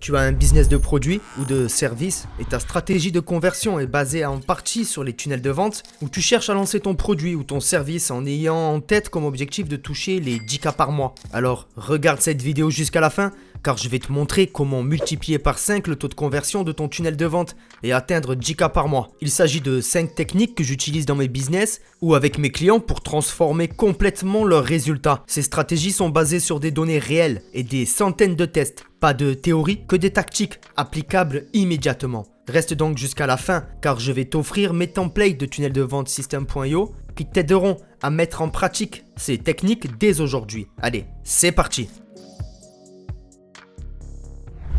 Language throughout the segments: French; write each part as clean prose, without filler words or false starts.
Tu as un business de produits ou de services et ta stratégie de conversion est basée en partie sur les tunnels de vente où tu cherches à lancer ton produit ou ton service en ayant en tête comme objectif de toucher les 10K par mois. Alors regarde cette vidéo jusqu'à la fin car je vais te montrer comment multiplier par 5 le taux de conversion de ton tunnel de vente et atteindre 10K par mois. Il s'agit de 5 techniques que j'utilise dans mes business ou avec mes clients pour transformer complètement leurs résultats. Ces stratégies sont basées sur des données réelles et des centaines de tests. Pas de théorie, que des tactiques applicables immédiatement. Reste donc jusqu'à la fin car je vais t'offrir mes templates de tunnel de vente system.io qui t'aideront à mettre en pratique ces techniques dès aujourd'hui. Allez, c'est parti!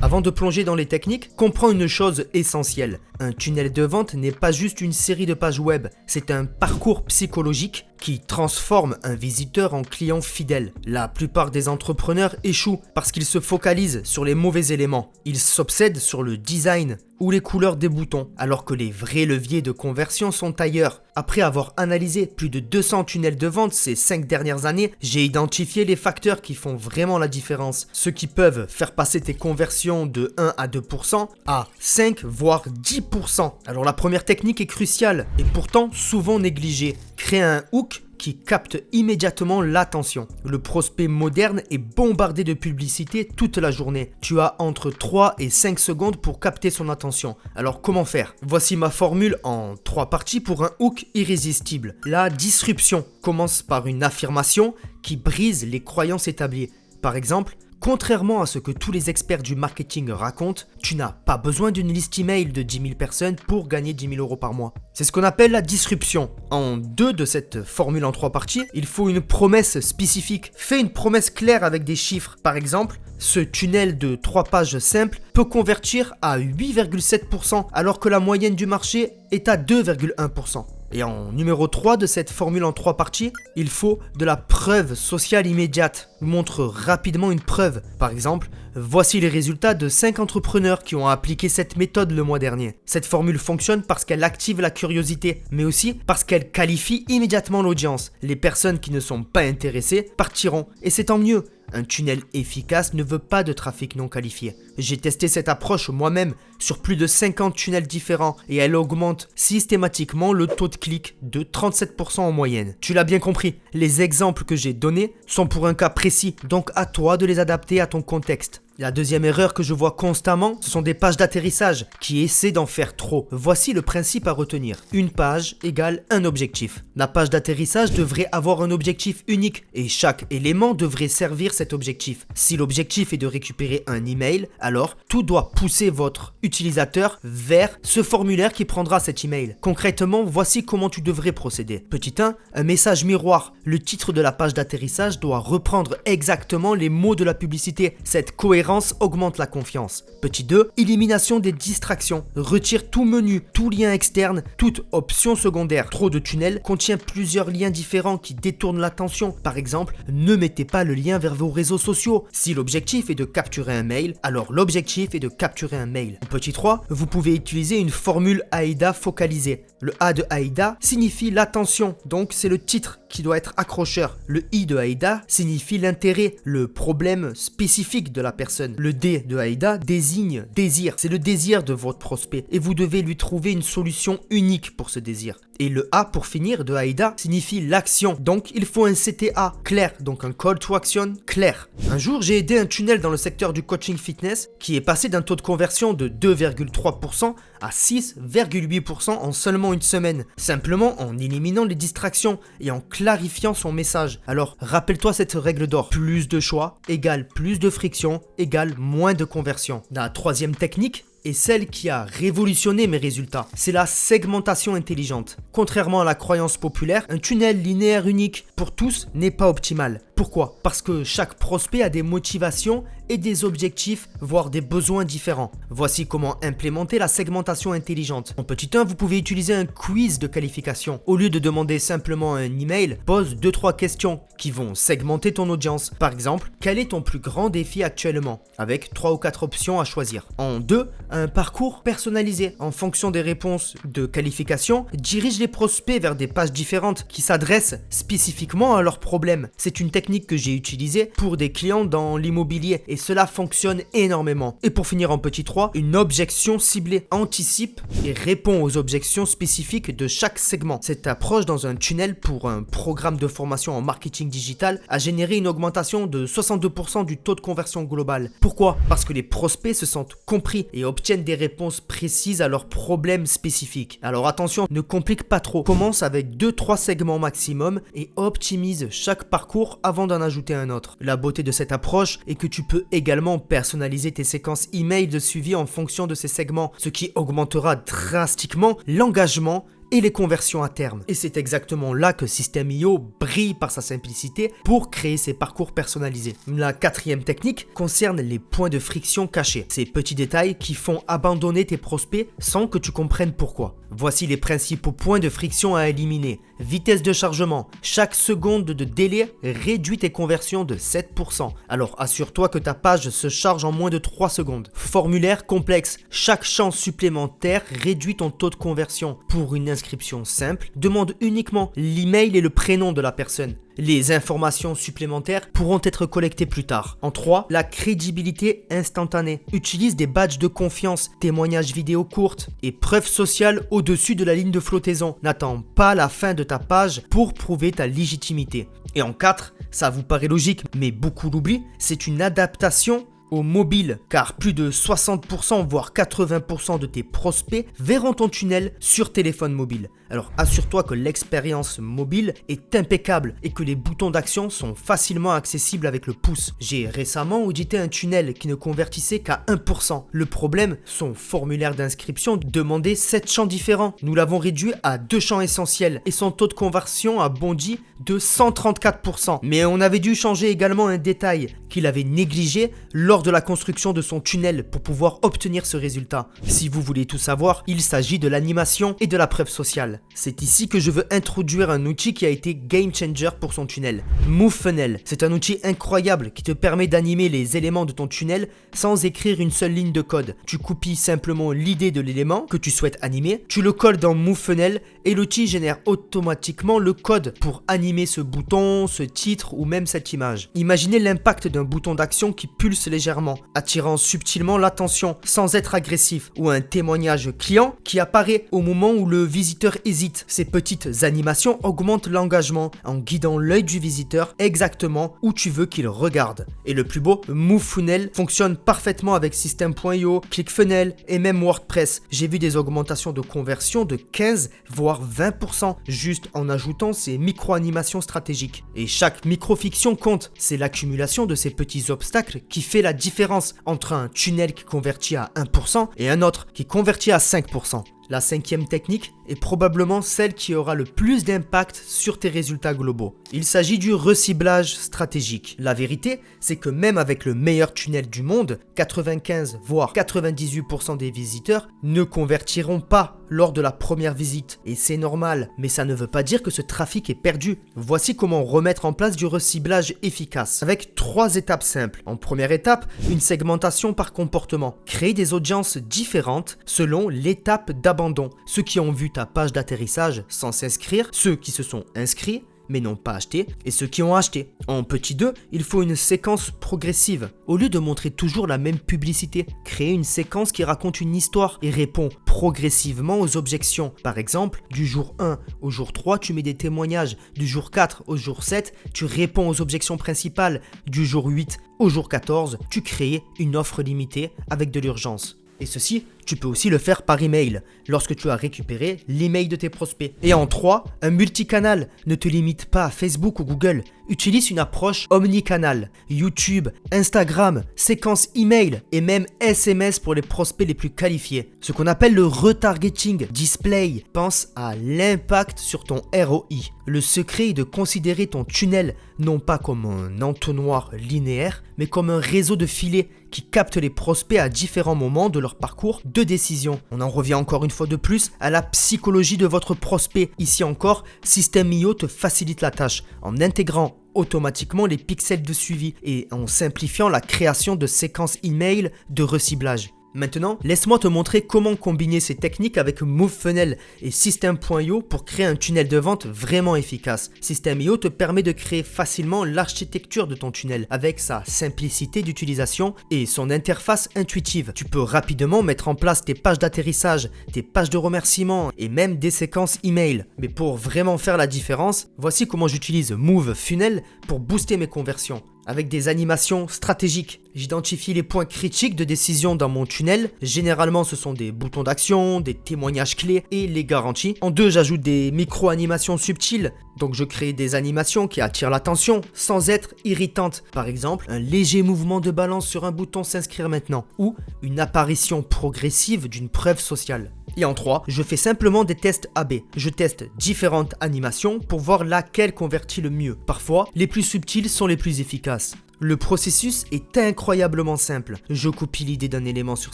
Avant de plonger dans les techniques, comprends une chose essentielle. Un tunnel de vente n'est pas juste une série de pages web, c'est un parcours psychologique qui transforme un visiteur en client fidèle. La plupart des entrepreneurs échouent parce qu'ils se focalisent sur les mauvais éléments. Ils s'obsèdent sur le design ou les couleurs des boutons, alors que les vrais leviers de conversion sont ailleurs. Après avoir analysé plus de 200 tunnels de vente ces 5 dernières années, j'ai identifié les facteurs qui font vraiment la différence. Ceux qui peuvent faire passer tes conversions de 1 à 2% à 5 voire 10%. Alors la première technique est cruciale et pourtant souvent négligée. Créer un hook qui capte immédiatement l'attention. Le prospect moderne est bombardé de publicité toute la journée. Tu as entre 3 et 5 secondes pour capter son attention. Alors comment faire? Voici ma formule en 3 parties pour un hook irrésistible. La disruption commence par une affirmation qui brise les croyances établies. Par exemple, contrairement à ce que tous les experts du marketing racontent, tu n'as pas besoin d'une liste email de 10 000 personnes pour gagner 10 000 € par mois. C'est ce qu'on appelle la disruption. En 2 de cette formule en 3 parties, il faut une promesse spécifique. Fais une promesse claire avec des chiffres. Par exemple, ce tunnel de 3 pages simples peut convertir à 8,7% alors que la moyenne du marché est à 2,1%. Et en numéro 3 de cette formule en 3 parties, il faut de la preuve sociale immédiate. Montre rapidement une preuve. Par exemple, voici les résultats de 5 entrepreneurs qui ont appliqué cette méthode le mois dernier. Cette formule fonctionne parce qu'elle active la curiosité, mais aussi parce qu'elle qualifie immédiatement l'audience. Les personnes qui ne sont pas intéressées partiront, et c'est tant mieux. Un tunnel efficace ne veut pas de trafic non qualifié. J'ai testé cette approche moi-même sur plus de 50 tunnels différents et elle augmente systématiquement le taux de clic de 37% en moyenne. Tu l'as bien compris, les exemples que j'ai donnés sont pour un cas précis, donc à toi de les adapter à ton contexte. La deuxième erreur que je vois constamment, ce sont des pages d'atterrissage qui essaient d'en faire trop. Voici le principe à retenir. Une page égale un objectif. La page d'atterrissage devrait avoir un objectif unique et chaque élément devrait servir cet objectif. Si l'objectif est de récupérer un email, alors tout doit pousser votre utilisateur vers ce formulaire qui prendra cet email. Concrètement, voici comment tu devrais procéder. Petit 1, un message miroir. Le titre de la page d'atterrissage doit reprendre exactement les mots de la publicité. Cette cohérence augmente la confiance. Petit 2, élimination des distractions. Retire tout menu, tout lien externe, toute option secondaire. Trop de tunnels contient plusieurs liens différents qui détournent l'attention. Par exemple, ne mettez pas le lien vers vos réseaux sociaux. Si l'objectif est de capturer un mail, alors l'objectif est de capturer un mail. Petit 3, vous pouvez utiliser une formule AIDA focalisée. Le A de AIDA signifie l'attention, donc c'est le titre qui doit être accrocheur. Le I de AIDA signifie l'intérêt, le problème spécifique de la personne. Le D de AIDA désigne désir, c'est le désir de votre prospect et vous devez lui trouver une solution unique pour ce désir. Et le A pour finir de AIDA signifie l'action, donc il faut un CTA clair, donc un call to action clair. Un jour j'ai aidé un tunnel dans le secteur du coaching fitness qui est passé d'un taux de conversion de 2,3% à 6,8% en seulement une semaine, simplement en éliminant les distractions et en clarifiant son message. Alors rappelle-toi cette règle d'or, plus de choix égale plus de friction égale moins de conversion. La troisième technique est celle qui a révolutionné mes résultats. C'est la segmentation intelligente. Contrairement à la croyance populaire, un tunnel linéaire unique pour tous n'est pas optimal. Pourquoi? Parce que chaque prospect a des motivations et des objectifs, voire des besoins différents. Voici comment implémenter la segmentation intelligente. En petit 1, vous pouvez utiliser un quiz de qualification. Au lieu de demander simplement un email, pose 2-3 questions qui vont segmenter ton audience. Par exemple, quel est ton plus grand défi actuellement? Avec 3 ou 4 options à choisir. En 2, un parcours personnalisé. En fonction des réponses de qualification, dirige les prospects vers des pages différentes qui s'adressent spécifiquement à leurs problèmes. C'est une technique que j'ai utilisée pour des clients dans l'immobilier et cela fonctionne énormément. Et pour finir en petit 3, une objection ciblée anticipe et répond aux objections spécifiques de chaque segment. Cette approche dans un tunnel pour un programme de formation en marketing digital a généré une augmentation de 62% du taux de conversion global. Pourquoi? Parce que les prospects se sentent compris et obtiennent des réponses précises à leurs problèmes spécifiques. Alors attention, ne complique pas trop. Commence avec 2-3 segments maximum et optimise chaque parcours avant d'en ajouter un autre. La beauté de cette approche est que tu peux également personnaliser tes séquences email de suivi en fonction de ces segments, ce qui augmentera drastiquement l'engagement et les conversions à terme. Et c'est exactement là que System.io brille par sa simplicité pour créer ses parcours personnalisés. La quatrième technique concerne les points de friction cachés. Ces petits détails qui font abandonner tes prospects sans que tu comprennes pourquoi. Voici les principaux points de friction à éliminer. Vitesse de chargement. Chaque seconde de délai réduit tes conversions de 7%. Alors assure-toi que ta page se charge en moins de 3 secondes. Formulaire complexe. Chaque champ supplémentaire réduit ton taux de conversion. Pour une inscription simple, demande uniquement l'email et le prénom de la personne. Les informations supplémentaires pourront être collectées plus tard. En 3, la crédibilité instantanée. Utilise des badges de confiance, témoignages vidéo courtes et preuves sociales au-dessus de la ligne de flottaison. N'attends pas la fin de ta page pour prouver ta légitimité. Et en 4, ça vous paraît logique, mais beaucoup l'oublient, c'est une adaptation au mobile, car plus de 60% voire 80% de tes prospects verront ton tunnel sur téléphone mobile. Alors assure-toi que l'expérience mobile est impeccable et que les boutons d'action sont facilement accessibles avec le pouce. J'ai récemment audité un tunnel qui ne convertissait qu'à 1%. Le problème, son formulaire d'inscription demandait 7 champs différents. Nous l'avons réduit à 2 champs essentiels et son taux de conversion a bondi de 134%. Mais on avait dû changer également un détail qu'il avait négligé lors de la construction de son tunnel pour pouvoir obtenir ce résultat. Si vous voulez tout savoir, il s'agit de l'animation et de la preuve sociale. C'est ici que je veux introduire un outil qui a été game changer pour son tunnel. MoveFunnel, c'est un outil incroyable qui te permet d'animer les éléments de ton tunnel sans écrire une seule ligne de code. Tu copies simplement l'idée de l'élément que tu souhaites animer, tu le colles dans MoveFunnel et l'outil génère automatiquement le code pour animer ce bouton, ce titre ou même cette image. Imaginez l'impact d'un bouton d'action qui pulse légèrement, attirant subtilement l'attention sans être agressif, ou un témoignage client qui apparaît au moment où le visiteur hésite. Ces petites animations augmentent l'engagement en guidant l'œil du visiteur exactement où tu veux qu'il regarde. Et le plus beau, MoveFunnel fonctionne parfaitement avec System.io, ClickFunnels et même WordPress. J'ai vu des augmentations de conversion de 15 voire 20% juste en ajoutant ces micro-animations stratégiques. Et chaque micro-fiction compte, c'est l'accumulation de ces petits obstacles qui fait la différence entre un tunnel qui convertit à 1% et un autre qui convertit à 5%. La cinquième technique est probablement celle qui aura le plus d'impact sur tes résultats globaux. Il s'agit du reciblage stratégique. La vérité, c'est que même avec le meilleur tunnel du monde, 95 voire 98% des visiteurs ne convertiront pas lors de la première visite. Et c'est normal, mais ça ne veut pas dire que ce trafic est perdu. Voici comment remettre en place du reciblage efficace, avec 3 étapes simples. En première étape, une segmentation par comportement. Créer des audiences différentes selon l'étape d'abandon. Ceux qui ont vu ta page d'atterrissage sans s'inscrire, ceux qui se sont inscrits mais n'ont pas acheté, et ceux qui ont acheté. En petit 2, il faut une séquence progressive. Au lieu de montrer toujours la même publicité, créer une séquence qui raconte une histoire et répond progressivement aux objections. Par exemple, du jour 1 au jour 3, tu mets des témoignages. Du jour 4 au jour 7, tu réponds aux objections principales. Du jour 8 au jour 14, tu crées une offre limitée avec de l'urgence. Et ceci, tu peux aussi le faire par email, lorsque tu as récupéré l'email de tes prospects. Et en 3, un multicanal. Ne te limite pas à Facebook ou Google. Utilise une approche omnicanal. YouTube, Instagram, séquence email et même SMS pour les prospects les plus qualifiés. Ce qu'on appelle le retargeting display. Pense à l'impact sur ton ROI. Le secret est de considérer ton tunnel non pas comme un entonnoir linéaire, mais comme un réseau de filets qui captent les prospects à différents moments de leur parcours de décision. On en revient encore une fois de plus à la psychologie de votre prospect. Ici encore, System.io te facilite la tâche en intégrant automatiquement les pixels de suivi et en simplifiant la création de séquences email de reciblage. Maintenant, laisse-moi te montrer comment combiner ces techniques avec MoveFunnel et System.io pour créer un tunnel de vente vraiment efficace. System.io te permet de créer facilement l'architecture de ton tunnel avec sa simplicité d'utilisation et son interface intuitive. Tu peux rapidement mettre en place tes pages d'atterrissage, tes pages de remerciements et même des séquences email. Mais pour vraiment faire la différence, voici comment j'utilise MoveFunnel pour booster mes conversions. Avec des animations stratégiques, j'identifie les points critiques de décision dans mon tunnel. Généralement, ce sont des boutons d'action, des témoignages clés et les garanties. En 2, j'ajoute des micro-animations subtiles. Donc je crée des animations qui attirent l'attention sans être irritantes. Par exemple, un léger mouvement de balance sur un bouton s'inscrire maintenant ou une apparition progressive d'une preuve sociale. Et en 3, je fais simplement des tests AB. Je teste différentes animations pour voir laquelle convertit le mieux. Parfois, les plus subtiles sont les plus efficaces. Le processus est incroyablement simple. Je copie l'idée d'un élément sur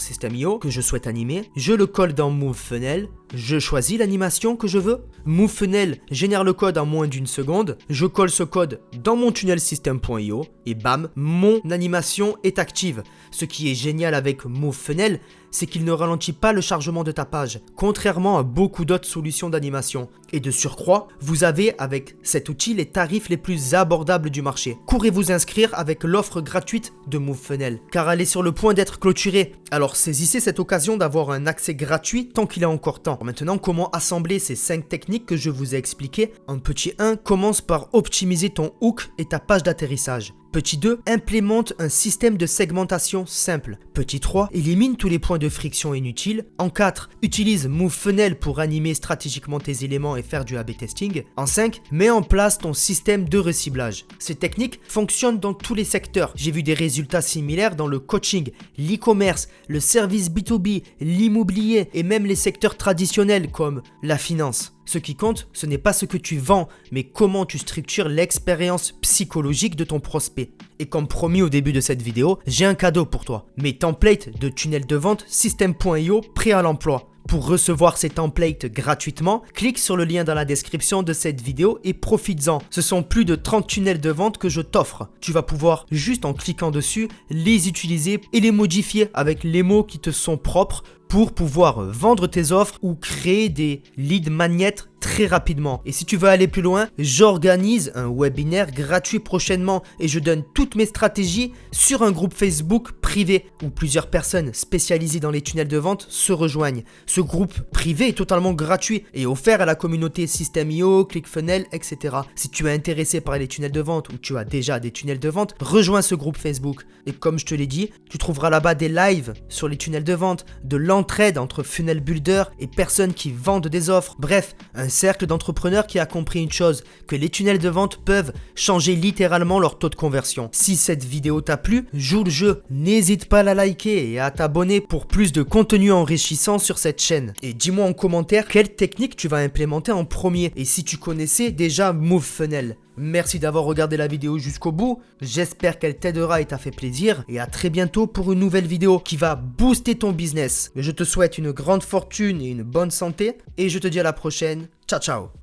System.io que je souhaite animer, je le colle dans MoveFunnel, je choisis l'animation que je veux, MoveFunnel génère le code en moins d'1 seconde, je colle ce code dans mon tunnel System.io et bam, mon animation est active. Ce qui est génial avec MoveFunnel, c'est qu'il ne ralentit pas le chargement de ta page, contrairement à beaucoup d'autres solutions d'animation. Et de surcroît, vous avez avec cet outil les tarifs les plus abordables du marché. Courez vous inscrire avec l'offre gratuite de MoveFunnel, car elle est sur le point d'être clôturée. Alors saisissez cette occasion d'avoir un accès gratuit tant qu'il est encore temps. Maintenant, comment assembler ces 5 techniques que je vous ai expliquées? En petit 1, commence par optimiser ton hook et ta page d'atterrissage. Petit 2, implémente un système de segmentation simple. Petit 3, élimine tous les points de friction inutiles. En 4, utilise MoveFunnel pour animer stratégiquement tes éléments et faire du A/B testing. En 5, mets en place ton système de reciblage. Ces techniques fonctionnent dans tous les secteurs. J'ai vu des résultats similaires dans le coaching, l'e-commerce, le service B2B, l'immobilier et même les secteurs traditionnels comme la finance. Ce qui compte, ce n'est pas ce que tu vends, mais comment tu structures l'expérience psychologique de ton prospect. Et comme promis au début de cette vidéo, j'ai un cadeau pour toi. Mes templates de tunnel de vente System.io prêts à l'emploi. Pour recevoir ces templates gratuitement, clique sur le lien dans la description de cette vidéo et profites-en. Ce sont plus de 30 tunnels de vente que je t'offre. Tu vas pouvoir, juste en cliquant dessus, les utiliser et les modifier avec les mots qui te sont propres pour pouvoir vendre tes offres ou créer des lead magnets très rapidement. Et si tu veux aller plus loin, j'organise un webinaire gratuit prochainement et je donne toutes mes stratégies sur un groupe Facebook privé où plusieurs personnes spécialisées dans les tunnels de vente se rejoignent. Ce groupe privé est totalement gratuit et offert à la communauté System.io, ClickFunnels, etc. Si tu es intéressé par les tunnels de vente ou tu as déjà des tunnels de vente, rejoins ce groupe Facebook. Et comme je te l'ai dit, tu trouveras là-bas des lives sur les tunnels de vente, de l'entraide entre funnel builders et personnes qui vendent des offres. Bref, un cercle d'entrepreneurs qui a compris une chose, que les tunnels de vente peuvent changer littéralement leur taux de conversion. Si cette vidéo t'a plu, joue le jeu. N'hésite pas à la liker et à t'abonner pour plus de contenu enrichissant sur cette chaîne. Et dis-moi en commentaire quelle technique tu vas implémenter en premier et si tu connaissais déjà MoveFunnel. Merci d'avoir regardé la vidéo jusqu'au bout, j'espère qu'elle t'aidera et t'a fait plaisir et à très bientôt pour une nouvelle vidéo qui va booster ton business. Je te souhaite une grande fortune et une bonne santé et je te dis à la prochaine, ciao ciao.